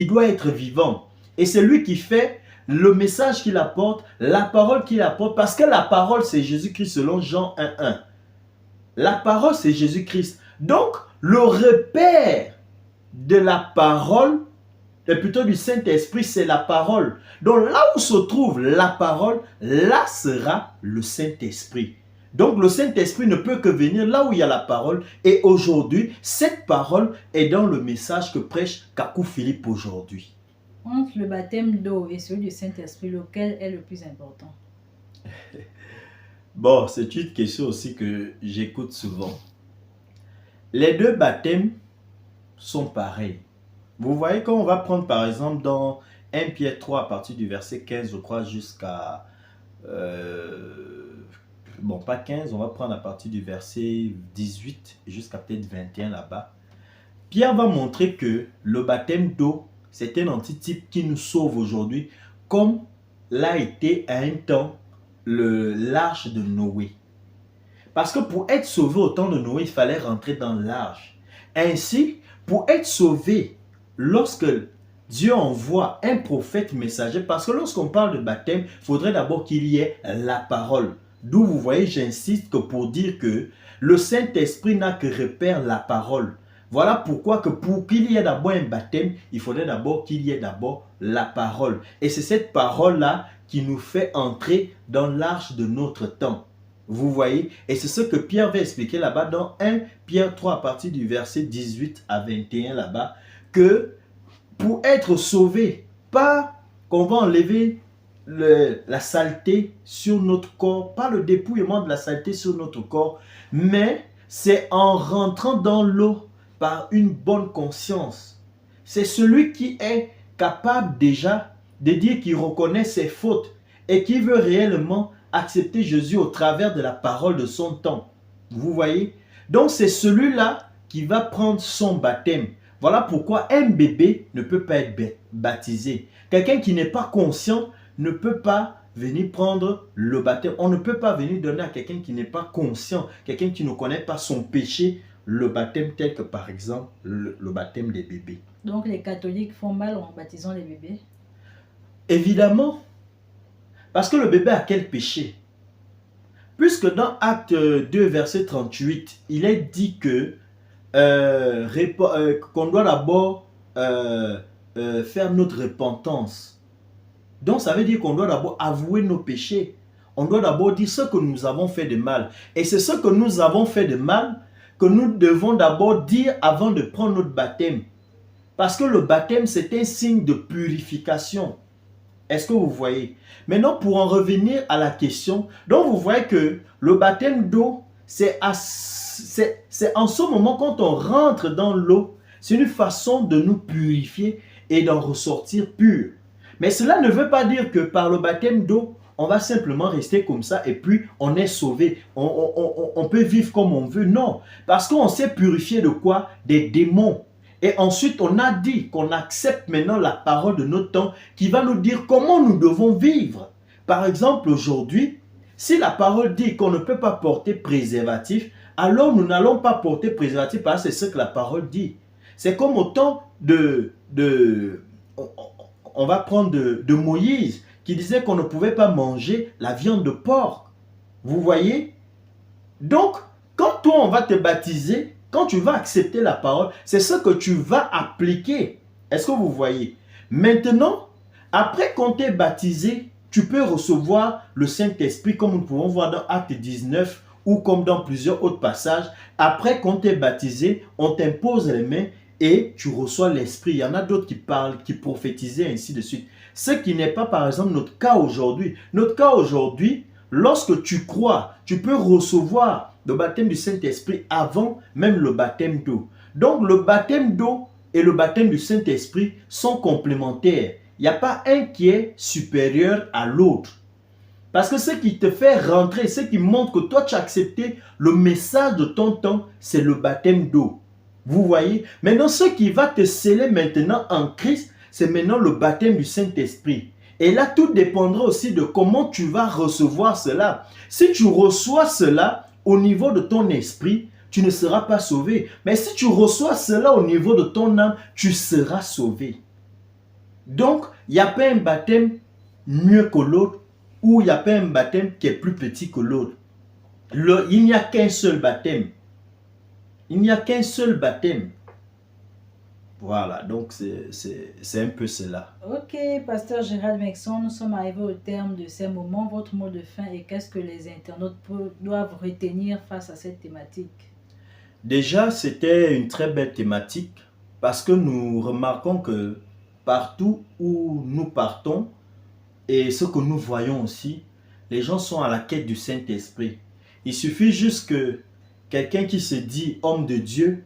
il doit être vivant. Et c'est lui qui fait le message qu'il apporte, la parole qu'il apporte, parce que la parole, c'est Jésus-Christ selon Jean 1:1. La parole, c'est Jésus-Christ. Donc, le repère de la parole, et plutôt du Saint-Esprit, c'est la parole. Donc, là où se trouve la parole, là sera le Saint-Esprit. Donc, le Saint-Esprit ne peut que venir là où il y a la parole. Et aujourd'hui, cette parole est dans le message que prêche Kakou Philippe aujourd'hui. Entre le baptême d'eau et celui du Saint-Esprit, lequel est le plus important? Bon, c'est une question aussi que j'écoute souvent. Les deux baptêmes sont pareils. Vous voyez, quand on va prendre par exemple dans 1 Pierre 3 à partir du verset 15, je crois, jusqu'à... bon, pas 15, on va prendre à partir du verset 18 jusqu'à peut-être 21 là-bas. Pierre va montrer que le baptême d'eau, c'est un antitype qui nous sauve aujourd'hui, comme l'a été à un temps l'arche de Noé. Parce que pour être sauvé au temps de Noé, il fallait rentrer dans l'arche. Ainsi, pour être sauvé, lorsque Dieu envoie un prophète messager, parce que lorsqu'on parle de baptême, il faudrait d'abord qu'il y ait la parole. D'où vous voyez, j'insiste que pour dire que le Saint-Esprit n'a que repère la parole. Voilà pourquoi que pour qu'il y ait d'abord un baptême, il faudrait d'abord qu'il y ait d'abord la parole. Et c'est cette parole-là qui nous fait entrer dans l'arche de notre temps. Vous voyez? Et c'est ce que Pierre va expliquer là-bas dans 1 Pierre 3 à partir du verset 18 à 21 là-bas, que pour être sauvé, pas qu'on va enlever la saleté sur notre corps, pas le dépouillement de la saleté sur notre corps, mais c'est en rentrant dans l'eau par une bonne conscience. C'est celui qui est capable déjà de dire qu'il reconnaît ses fautes et qui veut réellement accepter Jésus au travers de la parole de son temps. Vous voyez? Donc c'est celui-là qui va prendre son baptême. Voilà pourquoi un bébé ne peut pas être baptisé. Quelqu'un qui n'est pas conscient ne peut pas venir prendre le baptême. On ne peut pas venir donner à quelqu'un qui n'est pas conscient, quelqu'un qui ne connaît pas son péché, le baptême tel que par exemple le baptême des bébés. Donc les catholiques font mal en baptisant les bébés? Évidemment. Parce que le bébé a quel péché? Puisque dans Acte 2, verset 38, il est dit que qu'on doit d'abord faire notre repentance. Donc ça veut dire qu'on doit d'abord avouer nos péchés. On doit d'abord dire ce que nous avons fait de mal. Et c'est ce que nous avons fait de mal que nous devons d'abord dire avant de prendre notre baptême. Parce que le baptême, c'est un signe de purification. Est-ce que vous voyez? Maintenant, pour en revenir à la question, donc vous voyez que le baptême d'eau, c'est en ce moment quand on rentre dans l'eau, c'est une façon de nous purifier et d'en ressortir pur. Mais cela ne veut pas dire que par le baptême d'eau, on va simplement rester comme ça et puis on est sauvé. On peut vivre comme on veut. Non, parce qu'on s'est purifié de quoi? Des démons. Et ensuite, on a dit qu'on accepte maintenant la parole de notre temps qui va nous dire comment nous devons vivre. Par exemple, aujourd'hui, si la parole dit qu'on ne peut pas porter préservatif, alors nous n'allons pas porter préservatif parce que c'est ce que la parole dit. C'est comme au temps on va prendre de Moïse qui disait qu'on ne pouvait pas manger la viande de porc. Vous voyez? Donc, quand toi on va te baptiser, quand tu vas accepter la parole, c'est ce que tu vas appliquer. Est-ce que vous voyez? Maintenant, après qu'on t'ait baptisé, tu peux recevoir le Saint-Esprit comme nous pouvons voir dans Acte 19 ou comme dans plusieurs autres passages. Après qu'on t'ait baptisé, on t'impose les mains et tu reçois l'Esprit. Il y en a d'autres qui parlent, qui prophétisaient, ainsi de suite. Ce qui n'est pas par exemple notre cas aujourd'hui. Notre cas aujourd'hui, lorsque tu crois, tu peux recevoir le baptême du Saint-Esprit avant même le baptême d'eau. Donc le baptême d'eau et le baptême du Saint-Esprit sont complémentaires. Il n'y a pas un qui est supérieur à l'autre. Parce que ce qui te fait rentrer, ce qui montre que toi tu as accepté le message de ton temps, c'est le baptême d'eau. Vous voyez? Maintenant, ce qui va te sceller maintenant en Christ, c'est maintenant le baptême du Saint-Esprit. Et là, tout dépendra aussi de comment tu vas recevoir cela. Si tu reçois cela au niveau de ton esprit, tu ne seras pas sauvé. Mais si tu reçois cela au niveau de ton âme, tu seras sauvé. Donc, il n'y a pas un baptême mieux que l'autre ou il n'y a pas un baptême qui est plus petit que l'autre. Il n'y a qu'un seul baptême. Il n'y a qu'un seul baptême. Voilà, donc c'est un peu cela. Ok, Pasteur Gérald Mexon, nous sommes arrivés au terme de ces moments. Votre mot de fin et qu'est-ce que les internautes doivent retenir face à cette thématique? Déjà, c'était une très belle thématique parce que nous remarquons que partout où nous partons et ce que nous voyons aussi, les gens sont à la quête du Saint-Esprit. Il suffit juste que quelqu'un qui se dit homme de Dieu